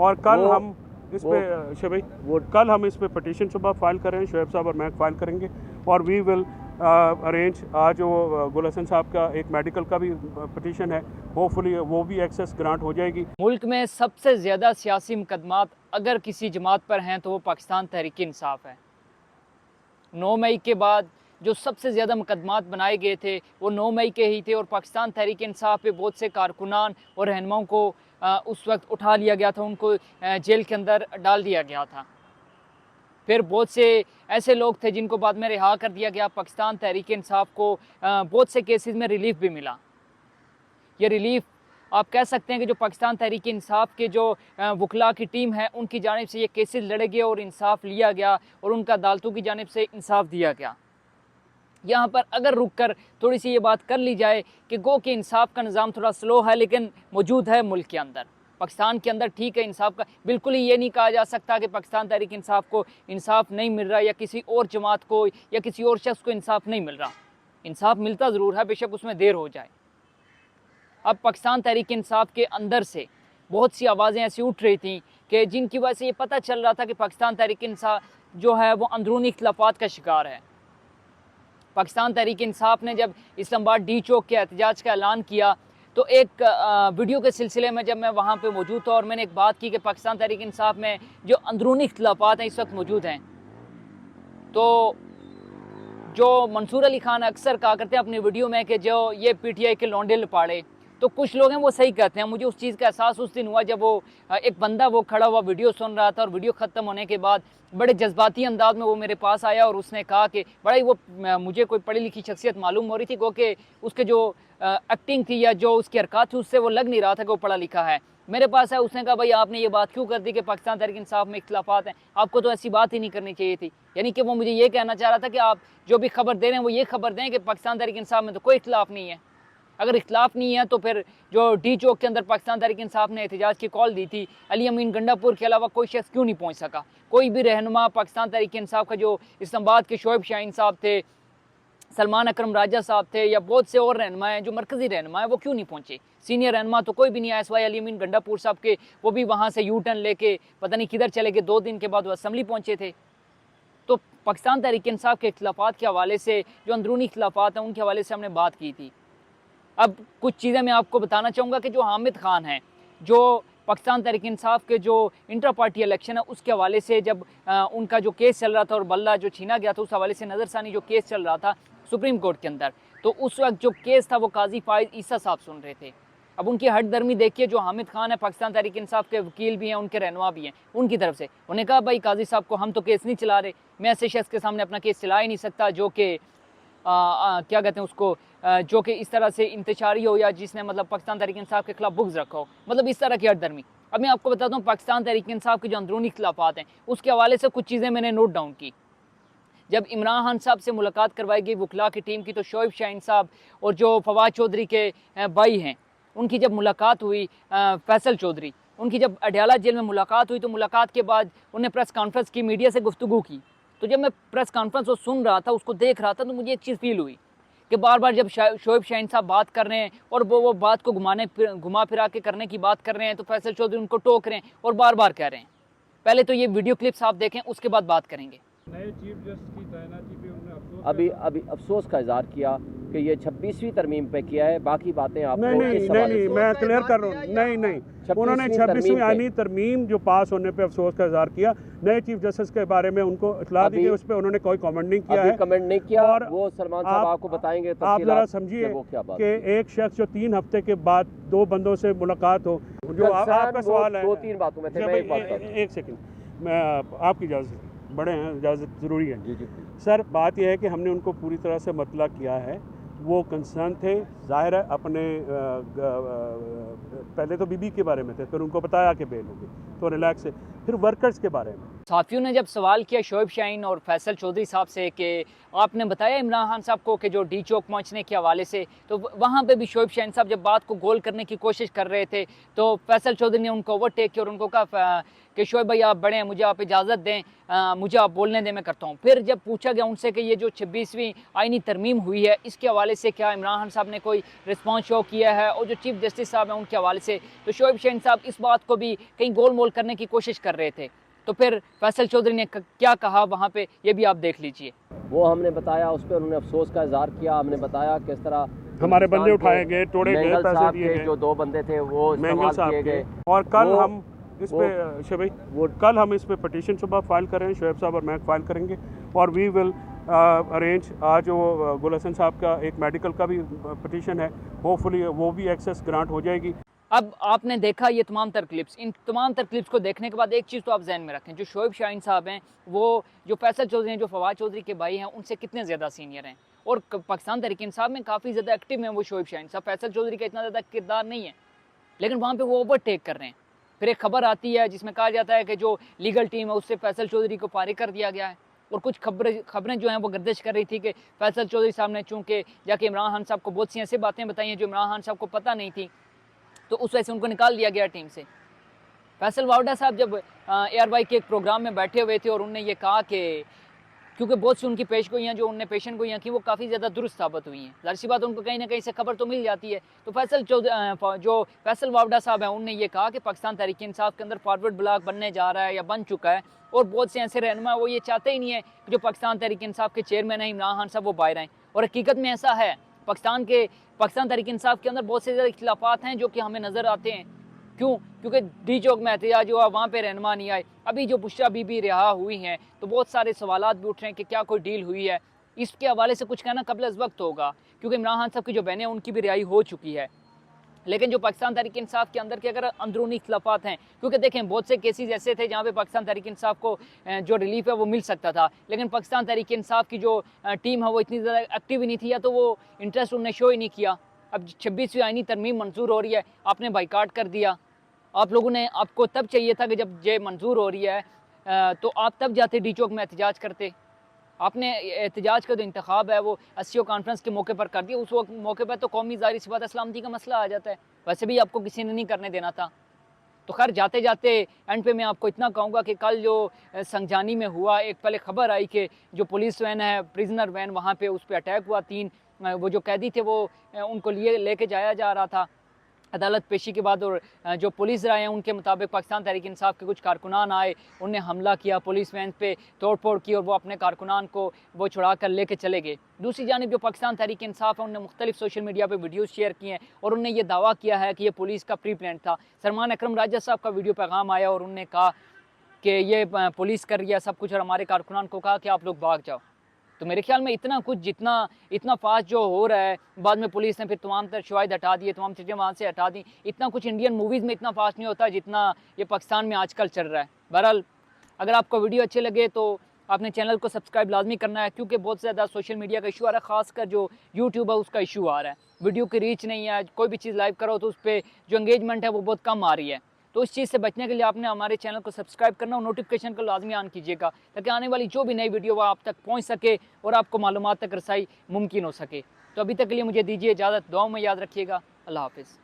और कल हम इस पे भाई कल हम इस पे पटिशन सुबह फाइल करें, शोएब साहब और मैं फाइल करेंगे और वी विल अरेंज। आज वो गुल हसन साहब का एक मेडिकल का भी पटिशन है, होपफुली वो भी एक्सेस ग्रांट हो जाएगी। मुल्क में सबसे ज़्यादा सियासी मुकदमात अगर किसी जमात पर हैं तो वो पाकिस्तान तहरीक इंसाफ है। 9 मई के बाद जो सबसे ज़्यादा मुकदमात बनाए गए थे वो 9 मई के ही थे और पाकिस्तान तहरीक इंसाफ पे बहुत से कारकुनान और रहनुमाओं को उस वक्त उठा लिया गया था, उनको जेल के अंदर डाल दिया गया था। फिर बहुत से ऐसे लोग थे जिनको बाद में रिहा कर दिया गया। पाकिस्तान तहरीक इंसाफ को बहुत से केसेस में रिलीफ भी मिला। ये रिलीफ आप कह सकते हैं कि जो पाकिस्तान तहरीक इंसाफ के जो वकला की टीम है उनकी जानिब से ये केसेस लड़े गए और इंसाफ लिया गया और उनका अदालतों की जानिब से इंसाफ दिया गया। यहाँ पर अगर रुक कर थोड़ी सी ये बात कर ली जाए कि गो के इंसाफ का निज़ाम थोड़ा स्लो है लेकिन मौजूद है मुल्क के अंदर, पाकिस्तान के अंदर ठीक है इंसाफ का। बिल्कुल ही ये नहीं कहा जा सकता कि पाकिस्तान तहरीक इंसाफ को इंसाफ नहीं मिल रहा या किसी और जमात को या किसी और शख्स को इंसाफ नहीं मिल रहा। इंसाफ मिलता ज़रूर है, बेशक उसमें देर हो जाए। अब पाकिस्तान तहरीक इंसाफ के अंदर से बहुत सी आवाज़ें ऐसी उठ रही थी कि जिनकी वजह से ये पता चल रहा था कि पाकिस्तान तहरीक इंसाफ जो है वो अंदरूनी इख्तलाफात का शिकार है। पाकिस्तान तहरीक इंसाफ ने जब इस्लामाबाद डी चौक के एहतजाज का ऐलान किया तो एक वीडियो के सिलसिले में जब मैं वहाँ पे मौजूद था और मैंने एक बात की कि पाकिस्तान तहरीक इंसाफ में जो अंदरूनी इख्तलाफात हैं इस वक्त मौजूद हैं, तो जो मंसूर अली खान अक्सर कहा करते हैं अपनी वीडियो में कि जो ये PTI के लौंडे लपाड़े, तो कुछ लोग हैं वो सही कहते हैं। मुझे उस चीज़ का एहसास उस दिन हुआ जब वो एक बंदा वो खड़ा हुआ वीडियो सुन रहा था और वीडियो ख़त्म होने के बाद बड़े जज्बाती अंदाज में वो मेरे पास आया और उसने कहा कि बड़ा ही वो मुझे कोई पढ़ी लिखी शख्सियत मालूम हो रही थी, गो कि उसके जो एक्टिंग थी या जो उसकी हरकत थी उससे वो लग नहीं रहा था कि वो पढ़ा लिखा है। मेरे पास है, उसने कहा भाई आपने ये बात क्यों कर दी कि पाकिस्तान तहरीक इंसाफ में इख्तलाफात हैं, आपको तो ऐसी बात ही नहीं करनी चाहिए थी। यानी कि वो मुझे ये कहना चाह रहा था कि आप जो भी खबर दे रहे हैं वो ये खबर दें कि पाकिस्तान तहरीक इंसाफ में तो कोई इख्तलाफ नहीं है। अगर इख्तलाफ नहीं है तो फिर जो डी चौक के अंदर पाकिस्तान तहरीक इंसाफ ने एहतजाज की कॉल दी थी, अली अमीन गंडापुर के अलावा कोई शख्स क्यों नहीं पहुँच सका? कोई भी रहनुमा पाकिस्तान तहरीक इंसाफ का जो इस्लामाबाद के शोएब शाहीन साहब थे, सलमान अकरम राजा साहब थे या बहुत से और रहनुमा हैं जो मरकज़ी रहनुमा हैं, वो क्यों नहीं पहुँचे? सीनियर रहनुमा तो कोई भी नहीं आया सिवाय अली अमीन गंडापुर साहब के, वो भी वहाँ से यू टर्न लेके पता नहीं किधर चले गए। 2 दिन के बाद वो असम्बली पहुँचे थे। तो पाकिस्तान तहरीक इंसाफ के इख्तलाफात के हवाले से, जो अंदरूनी इख्तलाफात हैं उनके हवाले से हमने बात की थी। अब कुछ चीज़ें मैं आपको बताना चाहूँगा कि जो हामिद खान हैं, जो पाकिस्तान तहरीक इंसाफ के जो इंटर पार्टी इलेक्शन है उसके हवाले से जब उनका जो केस चल रहा था और बल्ला जो छीना गया था उस हवाले से नज़रसानी जो केस चल रहा था सुप्रीम कोर्ट के अंदर, तो उस वक्त जो केस था वो काजी फाइज ईसा साहब सुन रहे थे। अब उनकी हट दर्मी देखिए, जो हामिद खान है पाकिस्तान तहरीक इंसाफ के वकील भी हैं, उनके रहनुमा भी हैं, उनकी तरफ से उन्होंने कहा भाई काजी साहब को हम तो केस नहीं चला रहे, मैं ऐसे शख्स के सामने अपना केस चला ही नहीं सकता जो कि क्या कहते हैं उसको, जो कि इस तरह से इंतशारी हो या जिसने मतलब पाकिस्तान तहरीक इंसाफ के खिलाफ बुग़्ज़ रखा हो, मतलब इस तरह की हट दर्मी। अब मैं आपको बताता हूँ पाकिस्तान तहरीक इंसाफ के जो अंदरूनी इख्तलाफात हैं उसके हवाले से कुछ चीज़ें मैंने नोट डाउन की। जब इमरान खान साहब से मुलाकात करवाई गई वकला की टीम की, तो शोएब शाहीन साहब और जो फवाद चौधरी के भाई हैं उनकी जब मुलाकात हुई, फैसल चौधरी, उनकी जब अडयाला जेल में मुलाकात हुई, तो मुलाकात के बाद उन्हें प्रेस कॉन्फ्रेंस की, मीडिया से गुफ्तगू की। तो जब मैं प्रेस कॉन्फ्रेंस को सुन रहा था, उसको देख रहा था, तो मुझे एक चीज़ फील हुई कि बार बार जब शोएब शाहीन साहब बात कर रहे हैं और वो बात को घुमा फिरा के करने की बात कर रहे हैं, तो फैसल चौधरी उनको टोक रहे हैं और बार बार कह रहे हैं। पहले तो ये वीडियो क्लिप्स आप देखें, उसके बाद बात करेंगे। नए चीफ जस्टिस की तैनाती पे उन्होंने अभी अफसोस का इजहार किया कि ये 26वीं तरमीम पे किया है। बाकी बातें आपको नहीं मैं क्लियर कर रहा हूँ। नहीं उन्होंने 26वीं आईनी तरमीम जो पास होने पे अफसोस का इजहार किया। नए चीफ जस्टिस के बारे में उनको इत्तला दी गई, उस पर उन्होंने कोई कमेंट नहीं किया है। कमेंट नहीं किया और वो सलमान साहब आपको बताएंगे। आप जरा समझिए कि एक शख्स जो 3 हफ्ते के बाद 2 बंदों से मुलाकात हो, जो आपका सवाल है 2-3 बातों में थे। मैं एक सेकंड, मैं आपकी इजाज़त, बड़े हैं, इजाज़त ज़रूरी है। जी सर, बात यह है कि हमने उनको पूरी तरह से मतला किया है। वो कंसर्न थे, जाहिर है अपने पहले तो बीबी के बारे में थे, फिर उनको बताया कि बेल होगी, तो रिलैक्स है। फिर वर्कर्स के बारे में सहाफ़ियों ने जब सवाल किया शोएब शाहीन और फैसल चौधरी साहब से कि आपने बताया इमरान खान साहब को कि जो डी चौक पहुंचने के हवाले से, तो वहां पे भी शोएब शाहीन साहब जब बात को गोल करने की कोशिश कर रहे थे तो फैसल चौधरी ने उनको ओवरटेक किया और उनको कहा कि शोएब भाई आप बड़े हैं, मुझे आप इजाज़त दें, मुझे आप बोलने दें, मैं करता हूँ। फिर जब पूछा गया उनसे कि ये जो 26वीं आईनी तरमीम हुई है इसके हवाले से क्या इमरान खान साहब ने कोई रिस्पॉन्स शो किया है और जो चीफ जस्टिस साहब हैं उनके हवाले से, तो शोएब शाहीन साहब इस बात को भी कहीं गोल मोल करने की कोशिश कर रहे थे। तो फिर फैसल चौधरी ने क्या कहा वहाँ पे, ये भी आप देख लीजिए। वो हमने बताया, उस पर उन्होंने अफसोस का इजहार किया। हमने बताया किस तरह हमारे बंदे उठाए गए, तोड़े गए, मेंगल पैसे साहब दिए के गए, जो 2 बंदे थे वो मेंगल इस्तेमाल साहब किए के। गए। और कल वो- हम इस पे भाई कल हम इस पे पटिशन सुबह फाइल कर रहे हैं, शोएब साहब और मैं फाइल करेंगे और वी विल अरेंज। आज वो गुल हसन साहब का एक मेडिकल का भी पटिशन है, होपफुली वो भी एक्सेस ग्रांट हो जाएगी। अब आपने देखा ये तमाम तर क्लिप्स, इन तमाम तर क्लिप्स को देखने के बाद एक चीज़ तो आप जहन में रखें, जो शोएब शाहीन साहब हैं वो जो फैसल चौधरी हैं, जो फवाद चौधरी के भाई हैं, उनसे कितने ज़्यादा सीनियर हैं और पाकिस्तान तहरीक इंसाफ में काफ़ी ज़्यादा एक्टिव हैं वो शोएब शाहीन साहब। फैसल चौधरी का इतना ज़्यादा किरदार नहीं है, लेकिन वहाँ पर वो ओवरटेक कर रहे हैं। फिर एक खबर आती है जिसमें कहा जाता है कि जो लीगल टीम है उससे फैसल चौधरी को फारिग कर दिया गया है और कुछ खबरें जो हैं वो गर्दिश कर रही थी कि फैसल चौधरी साहब ने चूँकि जाके इमरान खान साहब को बहुत सी ऐसी बातें बताई हैं जो इमरान खान साहब को पता नहीं थी, तो उस वजह से उनको निकाल दिया गया टीम से। फैसल वावडा साहब जब ARY के एक प्रोग्राम में बैठे हुए थे और उनने ये कहा कि क्योंकि बहुत सी उनकी पेशगोइयाँ जो उनने पेशन गोइयाँ की वो काफ़ी ज़्यादा दुरुस्त साबित हुई हैं, जाहिर सी बात उनको कहीं ना कहीं से खबर तो मिल जाती है। तो जो फैसल वावडा साहब हैं उनने ये कहा कि पाकिस्तान तहरीक इंसाफ के अंदर फॉरवर्ड ब्लॉक बनने जा रहा है या बन चुका है और बहुत से ऐसे रहनुमा वो ये चाहते ही नहीं है कि जो पाकिस्तान तहरीक इंसाफ के चेयरमैन हैं इमरान खान साहब वो बाहर आएँ। और हकीकत में ऐसा है, पाकिस्तान तहरीक इंसाफ के अंदर बहुत से ज़्यादा इख्तिलाफात हैं जो कि हमें नज़र आते हैं। क्यों? क्योंकि डी चौक में एहतजाज हुआ, वहाँ पे रहनुमा नहीं आए। अभी जो बुशरा बीबी रिहा हुई हैं तो बहुत सारे सवालात भी उठ रहे हैं कि क्या कोई डील हुई है। इसके हवाले से कुछ कहना कबल अज़ वक्त होगा, क्योंकि इमरान खान साहब की जो बहनें हैं उनकी भी रिहाई हो चुकी है। लेकिन जो पाकिस्तान तहरीक इंसाफ के अंदर के अगर अंदरूनी इख्तिलाफात हैं, क्योंकि देखें बहुत से केसेस ऐसे थे जहाँ पे पाकिस्तान तहरीक इंसाफ को जो रिलीफ है वो मिल सकता था, लेकिन पाकिस्तान तहरीक इंसाफ की जो टीम है वो इतनी ज़्यादा एक्टिव ही नहीं थी या तो वो इंटरेस्ट उन्होंने शो ही नहीं किया। अब 26वीं आईनी तरमीम मंजूर हो रही है, आपने बाइकाट कर दिया। आप लोगों ने, आपको तब चाहिए था कि जब ये मंजूर हो रही है तो आप तब जाते डी चौक में एहतजाज करते। आपने एहतजाज का जो इंतखाब है वो SCO कॉन्फ्रेंस के मौके पर कर दिया। उस वक्त मौके पर तो कौमी ज़ाहिर सी बात सलामती का मसला आ जाता है, वैसे भी आपको किसी ने नहीं करने देना था। तो खैर जाते जाते एंड पे मैं आपको इतना कहूँगा कि कल जो संजानी में हुआ, एक पहले खबर आई कि जो पुलिस वैन है, प्रिजनर वैन, वहाँ पे उस पर अटैक हुआ। 3 वो जो कैदी थे वो उनको लेके जाया जा रहा था अदालत पेशी के बाद, और जो पुलिस राय हैं उनके मुताबिक पाकिस्तान तहरीक इंसाफ के कुछ कारकुनान आए, उनने हमला किया, पुलिस वैन पे तोड़ फोड़ की और वो अपने कारकुनान को वो छुड़ा कर लेके चले गए। दूसरी जानिब जो पाकिस्तान तहरीक इंसाफ है उन्होंने मुख्तलिफ सोशल मीडिया पे वीडियोस शेयर किए हैं और उन्होंने ये दावा किया है कि ये पुलिस का प्री प्लान था। सलमान अकरम राजा साहब का वीडियो पैगाम आया और उन्होंने कहा कि ये पुलिस कर रही है सब कुछ और हमारे कारकुनान को कहा कि आप लोग भाग जाओ। तो मेरे ख्याल में इतना कुछ, इतना फास्ट जो हो रहा है, बाद में पुलिस ने फिर तमाम तर शवाहिद हटा दिए, तमाम चीज़ें वहाँ से हटा दी। इतना कुछ इंडियन मूवीज़ में इतना फास्ट नहीं होता जितना ये पाकिस्तान में आजकल चल रहा है। बहरहाल अगर आपको वीडियो अच्छे लगे तो आपने चैनल को सब्सक्राइब लाजमी करना है, क्योंकि बहुत ज़्यादा सोशल मीडिया का इशू आ रहा है, खासकर जो यूट्यूब है उसका इशू आ रहा है। वीडियो की रीच नहीं है, कोई भी चीज़ लाइव करो तो उस पर जो एंगेजमेंट है वो बहुत कम आ रही है। तो इस चीज़ से बचने के लिए आपने हमारे चैनल को सब्सक्राइब करना और नोटिफिकेशन को लाजमी ऑन कीजिएगा, ताकि आने वाली जो भी नई वीडियो वो आप तक पहुंच सके और आपको मालूमात तक रसाई मुमकिन हो सके। तो अभी तक के लिए मुझे दीजिए इजाज़त, दुआओं में याद रखिएगा। अल्लाह हाफिज़।